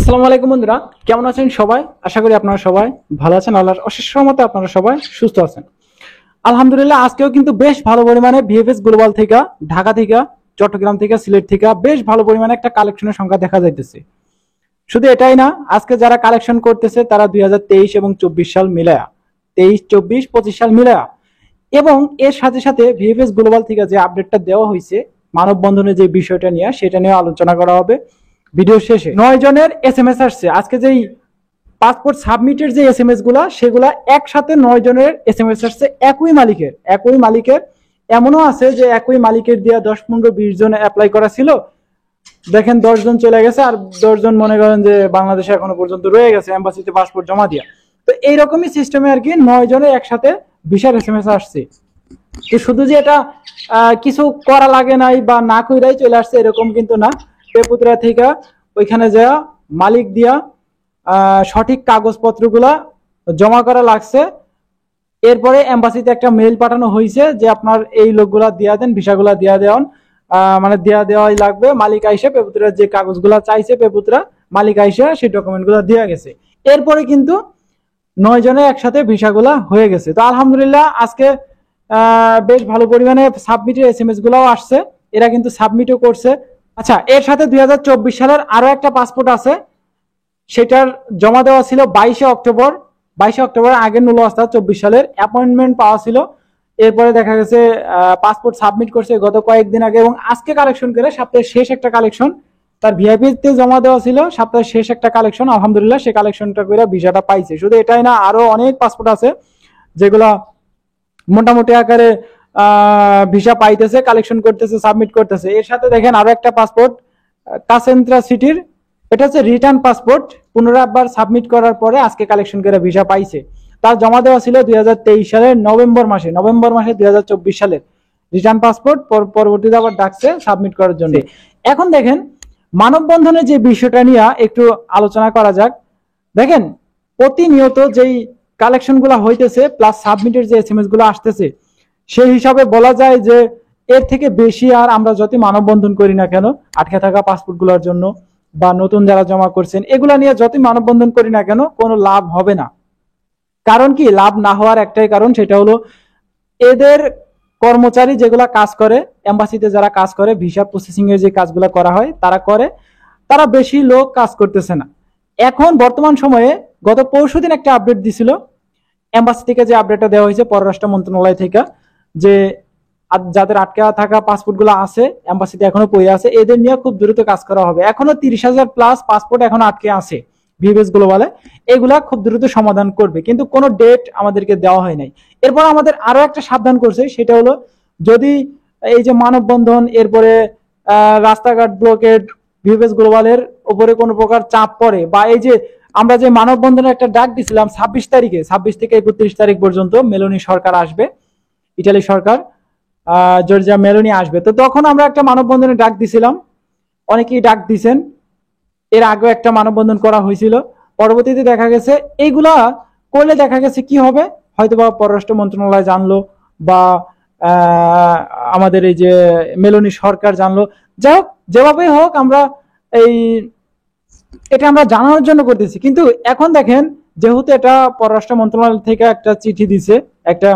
আসসালামু আলাইকুম বন্ধুরা, কেমন আছেন সবাই? আশা করি আপনারা সবাই ভালো আছেন। আল্লাহর অশেষ রহমতে আপনারা সবাই সুস্থ আছেন। আলহামদুলিল্লাহ, আজকেও কিন্তু বেশ ভালো পরিমাণে ভিএফএস গ্লোবাল থেকে, ঢাকা থেকে, চট্টগ্রাম থেকে, সিলেট থেকে বেশ ভালো পরিমাণে একটা কালেকশনের সংখ্যা দেখা যাইতেছে। শুধু এটাই না, আজকে যারা কালেকশন করতেছে তারা 2023 এবং 24 সাল মিলায়া, 23, 24, 25 সাল মিলায়া, এবং এর সাথে সাথে ভিএফএস গ্লোবাল থেকে যে আপডেটটা দেওয়া হয়েছে মানববন্ধনের যে বিষয়টা নিয়ে, সেটা নিয়ে আলোচনা করা হবে ভিডিও শেষে। 9 জনের এসএমএস আসছে আজকে, যেই পাসপোর্ট সাবমিটের যে এসএমএস গুলা, সেগুলা একসাথে 9 জনের এসএমএস আসছে একই মালিকের। এমনও আছে যে একই মালিকের দিয়া 10, 15, 20 জন অ্যাপ্লাই করা ছিল, দেখেন 10 জন চলে গেছে, আর 10 জন মনে করেন যে বাংলাদেশে এখনো পর্যন্ত রয়ে গেছে এম্বাসিতে পাসপোর্ট জমা দিয়া। তো এইরকমই সিস্টেমে আর কি 9 জনের একসাথে ভিসার এসএমএস আসছে। তো শুধু যে এটা কিছু করা লাগে নাই বা না কইরাই চলে আসছে এরকম কিন্তু না। পেপুত্রা থেকে ওইখানে যা মালিক দিয়া সঠিক কাগজপত্রগুলা জমা করা লাগছে। এরপরে এম্বাসিতে একটা মেইল পাঠানো হয়েছে যে আপনার এই লোকগুলা দিয়া দেন, ভিসাগুলা দিয়া দেওয়ান, মানে দেওয়াই লাগবে। মালিক আইসে পেপুত্রার যে কাগজগুলা চাইছে, পেপুত্রা মালিক আইসে সেই ডকুমেন্টগুলো দিয়া গেছে। এরপরে কিন্তু 9 জনের একসাথে ভিসাগুলা হয়ে গেছে। তো আলহামদুলিল্লাহ, আজকে বেশ ভালো পরিমাণে সাবমিটের এসএমএস গুলাও আসছে, এরা কিন্তু সাবমিটও করছে। আচ্ছা, এর সাথে 2024 সালের আরো একটা পাসপোর্ট আছে, সেটার জমা দেওয়া ছিল 22 অক্টোবর আগে নুল অবস্থা 24 সালের অ্যাপয়েন্টমেন্ট পাওয়া ছিল। এরপরে দেখা গেছে পাসপোর্ট সাবমিট করছে গত কয়েকদিন আগে, এবং আজকে কালেকশন করে সপ্তাহের শেষ একটা কালেকশন তার ভিআইপি তে জমা দেওয়া ছিল, সপ্তাহের শেষ একটা কালেকশন। আলহামদুলিল্লাহ, সেই কালেকশনটা করে ভিসাটা পাইছে। শুধু এটাই না, আরো অনেক পাসপোর্ট আছে যেগুলা মোটামুটি আকারে ভিসা পাইতেছে, কালেকশন করতেছে, সাবমিট করতেছে। এর সাথে দেখেন আরো একটা পাসপোর্ট কাসেন্দ্রা সিটির, এটা হচ্ছে রিটার্ন পাসপোর্ট, পুনরাবার সাবমিট করার পরে আজকে কালেকশন করে ভিসা পাইছে। তার জমা দেওয়া ছিল 2023 সালের নভেম্বর মাসে 2024 সালের রিটার্ন পাসপোর্ট, পরবর্তীতে আবার ডাকছে সাবমিট করার জন্য। এখন দেখেন মানববন্ধনের যে বিষয়টা নিয়ে একটু আলোচনা করা যাক। দেখেন প্রতিনিয়ত যেই কালেকশন গুলা হইতেছে প্লাস সাবমিটের যে এসএমএস গুলো আসতেছে, সেই হিসাবে বলা যায় যে এর থেকে বেশি আর আমরা যত মানববন্ধন করি না কেন আটকে থাকা পাসপোর্ট গুলোর জন্য, বা নতুন যারা জমা করছেন এগুলা নিয়ে যতই মানববন্ধন করি না কেন কোনো লাভ হবে না। কারণ কি, লাভ না হওয়ার একটাই কারণ, সেটা হলো এদের কর্মচারী যেগুলা কাজ করে, এম্বাসিতে যারা কাজ করে, ভিসা প্রসেসিং এর যে কাজগুলো করা হয় তারা বেশি লোক কাজ করতেছে না। এখন বর্তমান সময়ে গত পরশুদিন একটা আপডেট দিছিল এম্বাসি থেকে, যে আপডেটটা দেওয়া হয়েছে পররাষ্ট্র মন্ত্রণালয় থেকে, যে যাদের আটকে থাকা পাসপোর্ট গুলো আছে এম্বাসিতে এখনো পড়ে আছে, এদের নিয়ে খুব দ্রুত কাজ করা হবে। এখনো 30,000 প্লাস পাসপোর্ট এখনো আটকে আছে ভিএফএস গ্লোবালে, এগুলা খুব দ্রুত সমাধান করবে, কিন্তু কোনো ডেট আমাদেরকে দেওয়া হয় নাই। এরপর আমাদের আরো একটা সাবধান করছে, সেটা হলো যদি এই যে মানববন্ধন, এরপরে রাস্তাঘাট ব্লকেড, ভিএফএস গ্লোবালের উপরে কোনো প্রকার চাপ পড়ে, বা এই যে আমরা যে মানববন্ধনের একটা ডাক দিছিলাম 26 তারিখে, 26 থেকে 31 তারিখ পর্যন্ত মেলোনি সরকার আসবে, ইটালি সরকার, জর্জিয়া মেলোনি আসবে। তো তখন আমরা একটা মানববন্ধনের ডাক দিছিলাম, অনেকেই ডাক দিছেন। এর আগে একটা মানববন্ধন করা হয়েছিল, পরবর্তীতে দেখা গেছে এইগুলা করলে দেখা গেছে কি হবে, হয়তোবা পররাষ্ট্র মন্ত্রণালয় জানলো, বা আমাদের এই যে মেলোনি সরকার জানলো। যাই হোক, যেভাবেই হোক আমরা এটা আমরা জানানোর জন্য করতেছি। কিন্তু এখন দেখেন, যেহেতু এটা পররাষ্ট্র মন্ত্রণালয় থেকে একটা চিঠি দিছে, একটা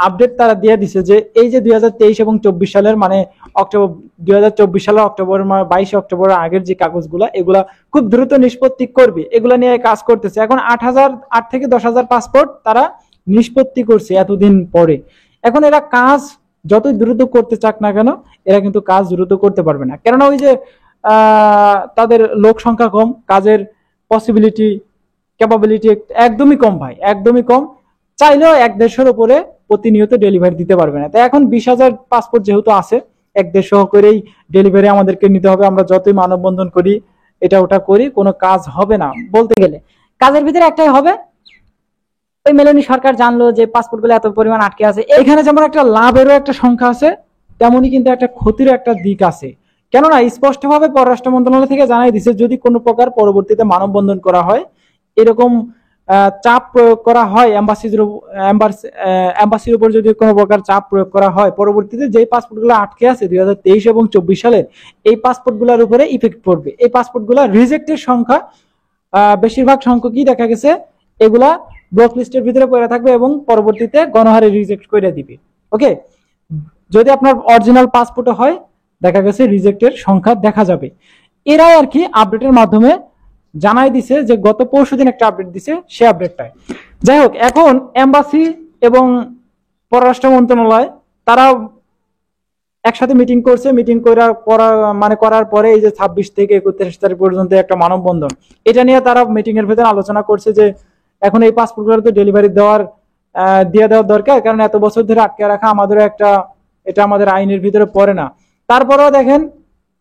আপডেট তারা দিয়ে দিছে যে এই যে 2023 এবং 24 সালের, মানে অক্টোবর 2024 সালের অক্টোবর 22 অক্টোবরের আগের যে কাগজগুলা, এগুলা খুব দ্রুত নিষ্পত্তি করবে, এগুলা নিয়ে কাজ করতেছে। এখন 8 থেকে 10,000 পাসপোর্ট তারা নিষ্পত্তি করছে এতদিন পরে। এখন এরা কাজ যতই দ্রুত করতে চাক না কেন, এরা কিন্তু কাজ দ্রুত করতে পারবে না, কেননা ওই যে তাদের লোক সংখ্যা কম, কাজের পসিবিলিটি, ক্যাপাবিলিটি একদমই কম ভাই, একদমই কম। চাইলেও 1-1.5-এর উপরে প্রতিনিয়ত ডেলিভারি দিতে পারবে না। তাই এখন 20,000 পাসপোর্ট যেহেতু আছে, 1-1.5 করেই ডেলিভারি আমাদেরকে নিতে হবে। আমরা যতই মানববন্ধন করি, এটা ওটা করি, কোনো কাজ হবে না। বলতে গেলে কাজের ভিতরে একটাই হবে, ওই মেলোনি সরকার জানলো যে পাসপোর্ট গুলো এত পরিমাণ আটকে আছে। এখানে যেমন একটা লাভেরও একটা সংখ্যা আছে, তেমনি কিন্তু একটা ক্ষতির একটা দিক আছে। কেননা স্পষ্টভাবে পররাষ্ট্র মন্ত্রণালয় থেকে জানাই দিছে, যদি কোনো প্রকার পরবর্তীতে মানববন্ধন করা হয়, এরকম চাপ প্রয়োগ করা হয় এম্বাসির উপর, যদি কোনো প্রকার চাপ প্রয়োগ করা হয়, পরবর্তীতে যেই পাসপোর্টগুলো আটকে আছে 2023 এবং 24 সালের, এই পাসপোর্টগুলোর উপরে ইফেক্ট পড়বে। এই পাসপোর্টগুলো রিজেক্টের সংখ্যা বেশিরভাগ সংখ্যকই দেখা গেছে এগুলা ব্লক লিস্টের ভিতরে পড়ে থাকবে এবং পরবর্তীতে গণহারে রিজেক্ট করে দিবে। ওকে, যদি আপনার অরিজিনাল পাসপোর্টে হয় দেখা গেছে রিজেক্টের সংখ্যা দেখা যাবে। এরাই আর কি আপডেটের মাধ্যমে জানাই দিছে যে গত পরশুদিন একটা আপডেট দিছে, সে আপডেটটাই। যাই হোক, এখন এম্বাসি এবং পররাষ্ট্র মন্ত্রণালয় তারা একসাথে মিটিং করছে। মিটিং করার পরে এই যে 26 থেকে 31 তারিখ পর্যন্ত একটা মানববন্ধন, এটা নিয়ে তারা মিটিং এর ভেতরে আলোচনা করছে যে এখন এই পাসপোর্টগুলো তো ডেলিভারি দিয়ে দেওয়ার দরকার, কারণ এত বছর ধরে আটকে রাখা আমাদেরও এটা আমাদের আইনের ভিতরে পড়ে না। তারপরেও দেখেন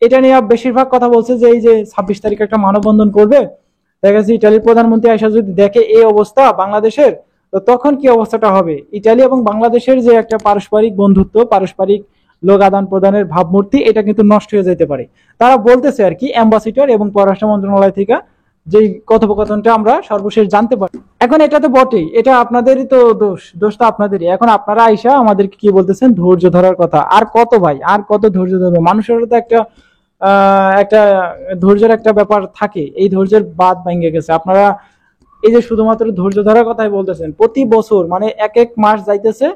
এটা নিয়ে বেশিরভাগ কথা বলছে যে এই যে 26 তারিখে একটা মানববন্ধন করবে, দেখা যাচ্ছে ইটালির প্রধানমন্ত্রী আইসা যদি দেখে এই অবস্থা বাংলাদেশের, তো তখন কি অবস্থাটা হবে। ইটালি এবং বাংলাদেশের যে একটা পারস্পরিক বন্ধুত্ব, পারস্পরিক লোক আদান প্রদানের ভাবমূর্তি, এটা কিন্তু নষ্ট হয়ে যেতে পারে। তারা বলতেছে আর কি, অ্যাম্বাসিডর এবং পররাষ্ট্র মন্ত্রণালয় থেকে যে কথোপকথনটা আমরা সর্বশেষ জানতে পারি। এখন এটা তো বটেই, এটা আপনাদেরই তো দোষ তো আপনাদেরই। এখন আপনারা আইসা আমাদেরকে কি বলতেছেন, ধৈর্য ধরার কথা। আর কত ভাই, আর কত ধৈর্য ধরবে? মানুষের তো একটা ধৈর্যের একটা ব্যাপার থাকে, এই ধৈর্যের বাদ ভেঙে গেছে। আপনারা এই যে শুধুমাত্র ধৈর্য ধরার কথাই বলতেছেন, প্রতি বছর মানে এক এক মাস যাইতেছে,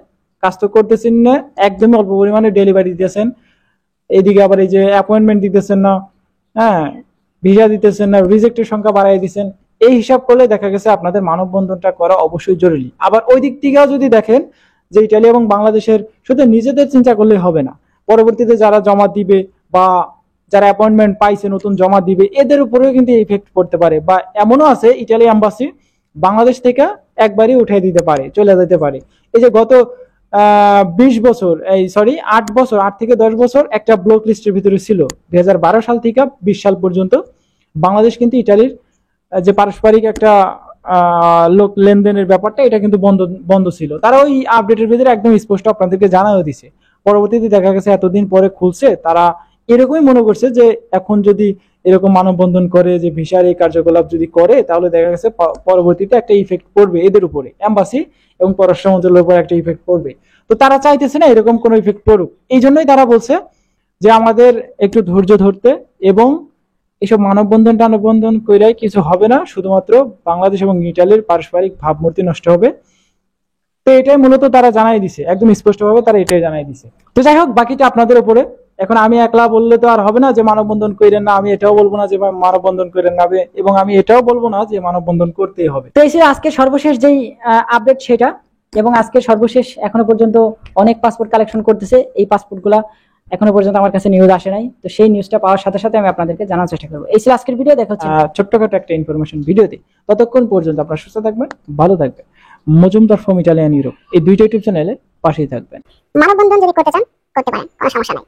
কাজ তো করতেছেন না, একদমই অল্প পরিমাণে ডেলিভারি দিতেছেন। এইদিকে আবার এই যে অ্যাপয়েন্টমেন্ট দিতেছেন না, হ্যাঁ, ভিসা দিতেছেন না, রিজেক্টের সংখ্যা বাড়াই দিচ্ছেন। এই হিসাব করলে দেখা গেছে আপনাদের মানববন্ধনটা করা অবশ্যই জরুরি। আবার ওই দিক থেকেও যদি দেখেন যে ইটালি এবং বাংলাদেশের শুধু নিজেদের চিন্তা করলে হবে না, পরবর্তীতে যারা জমা দিবে বা যারা অ্যাপয়েন্টমেন্ট পাইছে নতুন জমা দিবে, এদের উপরেও কিন্তু ইফেক্ট পড়তে পারে। বা এমনও আছে ইটালি এম্বাসি বাংলাদেশ থেকে একবারই উঠাই দিতে পারে, চলে যেতে পারে। এই যে গত 20 বছর, 8 থেকে 10 বছর একটা ব্লক লিস্টের ভিতরে ছিল। 2012 সাল থেকে 20 সাল পর্যন্ত বাংলাদেশ কিন্তু ইটালির যে পারস্পরিক একটা লোক লেনদেনের ব্যাপারটা, এটা কিন্তু বন্ধ ছিল। তারা ওই আপডেটের ভিতরে একদম স্পষ্ট আপনাদেরকে জানাও দিছে। পরবর্তীতে দেখা গেছে এতদিন পরে খুলছে, তারা এরকমই মনে করছে যে এখন যদি এরকম মানববন্ধন করে, যে ভিসার এই কার্যকলাপ যদি করে, তাহলে দেখা গেছে পরবর্তীতে একটা ইফেক্ট পড়বে এদের উপরে, এম্বাসি এবং পররাষ্ট্র মন্ত্রণালয়ের উপর একটা ইফেক্ট পড়বে। তো তারা চাইতেছে না এরকম কোনো ইফেক্ট পড়ুক। এই জন্যই তারা বলছে যে আমাদের একটু ধৈর্য ধরতে, এবং এইসব মানববন্ধন কইরাই কিছু হবে না, শুধুমাত্র বাংলাদেশ এবং ইটালির পারস্পরিক ভাবমূর্তি নষ্ট হবে। তো এটাই মূলত তারা জানাই দিছে, একদম স্পষ্টভাবে তারা এটাই জানাই দিছে। তো যাই হোক, বাকিটা আপনাদের উপরে। এখন আমি একলা বললে তো আর হবে না যে মানববন্ধন করেন না, আমি এটাও বলবো না যে মানববন্ধন করেন না, এবং আমি এটাও বলবো না যে মানববন্ধন করতেই হবে। তো এই ছিল আজকে সর্বশেষ যেই আপডেট সেটা। এবং আজকে সর্বশেষ এখনো পর্যন্ত অনেক পাসপোর্ট কালেকশন করতেছে, এই পাসপোর্টগুলা এখনো পর্যন্ত আমার কাছে নিউজ আসে নাই। তো সেই নিউজটা পাওয়ার সাথে সাথে আমি আপনাদেরকে জানার চেষ্টা করবো। এই ছিল আজকের ভিডিও, দেখা হচ্ছে ছোট্টখাটো একটা ইনফরমেশন ভিডিওতে। ততক্ষণ পর্যন্ত আপনারা সুস্থ থাকবেন, ভালো থাকবেন। মজুমদার ফ্রম ইটালিয়ান ইউরোপ, এই দুইটা ইউটিউব চ্যানেলে পাশেই থাকবেন। মানববন্ধন যদি করতে চান করতে পারেন, কোনো সমস্যা নাই।